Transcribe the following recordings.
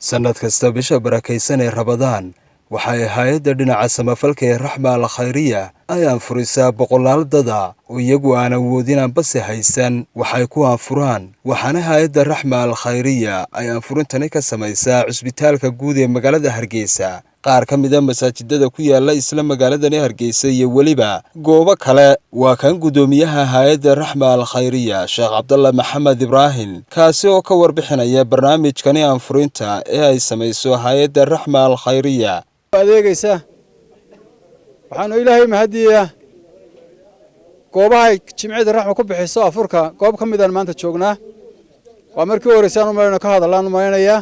sanad kasta bisha barakaysan ee Ramadaan waxay hay'adda dhinaca samafalka ee Raxma al-Khayriya ay anfurisaa boqolaal dada oo iyagu aan awoodin bas haysan waxay ku anfuraan waxaana hay'adda Raxma al-Khayriya ay anfurintani ka samaysaa cusbitaalka guud ee magaalada Hargeysa qaar ka mid ah masaajidada ku yaala isla magaaladani Hargeysa iyo waliba goobo kale waa kan gudoomiyaha hay'adda Raxma al-Khayriya Sheekh Cabdullah Maxamed Ibrahim kaasi oo ka warbixinaya barnaamijkani anfurinta ee ay samayso hay'adda Raxma al-Khayriya adeegaysa waxaan ilaahay mahadiyaa goobaha jimcida raxmo ku bixiso afurka goob ka mid ah maanta joognaa waa markii horeysaan u malayno ka hadallaan u malaynayaa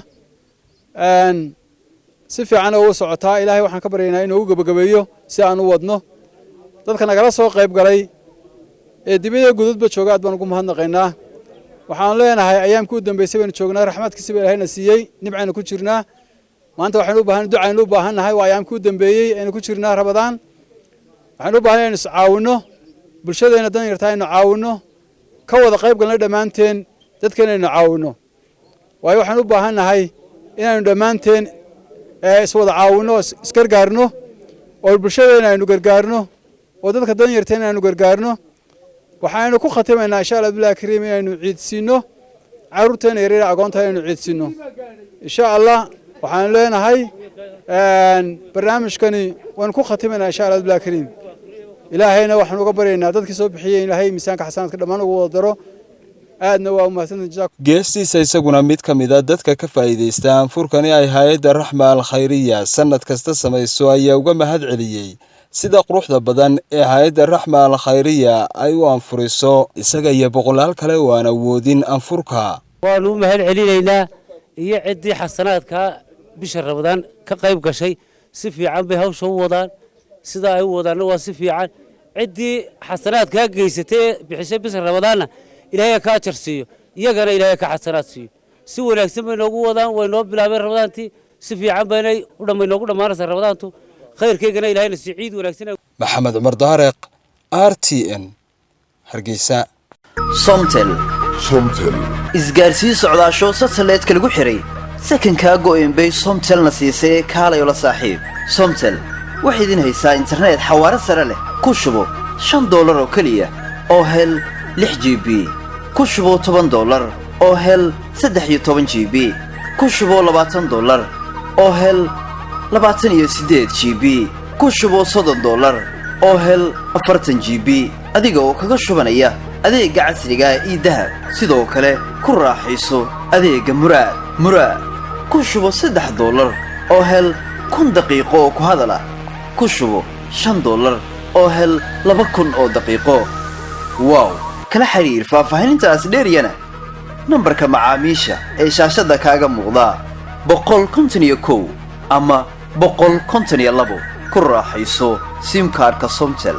si fiican oo socotaa ilaahay waxaan ka baryaynaa inuu gabagabeeyo si aan u wadno dadka nagala soo qayb galay ee dibadda gudubba jooga aad baan ugu mahadnaqaynaa waxaan leenahay ayaamkii u dambeysay baan joognaa raxmadkiisa ilaahayna siiyay nibcayna ku jirnaa maanta waxaan u baahan ducaynu u baahannahay waa ayaamkii u dambeeyay aynu ku jirnaa Ramadaan waxaan u baahannahay inaan caawino bulshadeena dan yartaa inaan caawino ka wada qayb galno dhamaanteen dadkeena inaan caawino waayo waxaan u baahannahay inaan dhamaanteen is wada caawino isgargaarno oo bulshadeena aynu gargaarno oo dadka dan yartaa aynu gargaarno waxaanu ku khatimaynaa insha Allah billaah kariim inaynu ciidsiino caruurteena yaryar agoonta aynu ciidsiino insha Allah waxaan leenahay barnaamijkani waan ku khatimaynaa insha Allah billaah kariim ilaahayna waxaan uga baryaynaa dadkii soo bixiyay ilaahay miisaanka xasanaadka dhamaan ugu wada daro aadna waa umahadsantahay geestiisa isaguna mid ka mid ah dadka ka faa'iideysta anfurkani ay hay'adda Raxma al-Khayriya sanad kasta samayso ayaa uga mahad celiyay sida quruxda badan ee hay'adda Raxma al-Khayriya ay u anfuriso isaga iyo boqolaal kale oo aan awoodin anfurka waanu mahad celinaynaa iyo cidii xasanaadka bisha Ramadaan ka qayb gashay si fiican bay hawsha u wadaan sida ay u wadaan waa si fiican cidii xasanaadka geysatay bixisay bisha Ramadaanna ilaahay ka ajarsiyo iyagana ilaahay ka xasanaad siiyo si wanaagsan bay noogu wadaan way noo bilaabeen Ramadaantii si fiican bay u dhamaanaysaa Ramadaantu khayrkeegana ilaahayna si ciid wanaagsan Maxamed Umar Daariq RTN Hargeysa Somtel isgaarsiin socdaasho satellite-ka lagu xiray sakanka go'een bay Somtelna siisay kaalay la saaxiib Somtel waxay idin haysaa internet xawaare sare leh ku shubo $5 oo kaliya oo hel 6GB ku shubo $10 oo hel 13GB ku shubo $20 oo hel 28GB ku shubo $30 oo hel 40GB adiga oo kaga shubanaya adeega casriga ah ee dahab sidoo kale ku raaxayso adeega muraad ku shubo $3 oo hel 10 daqiiqo oo ku hadala ku shubo $5 oo hel 2000 oo daqiiqo wow kala xiriir faahfaahintaas dheeriyana nambarka macaamiisha ee shaashada kaaga muuqda 151 ama 152 ku raaxayso sim cardka Somtel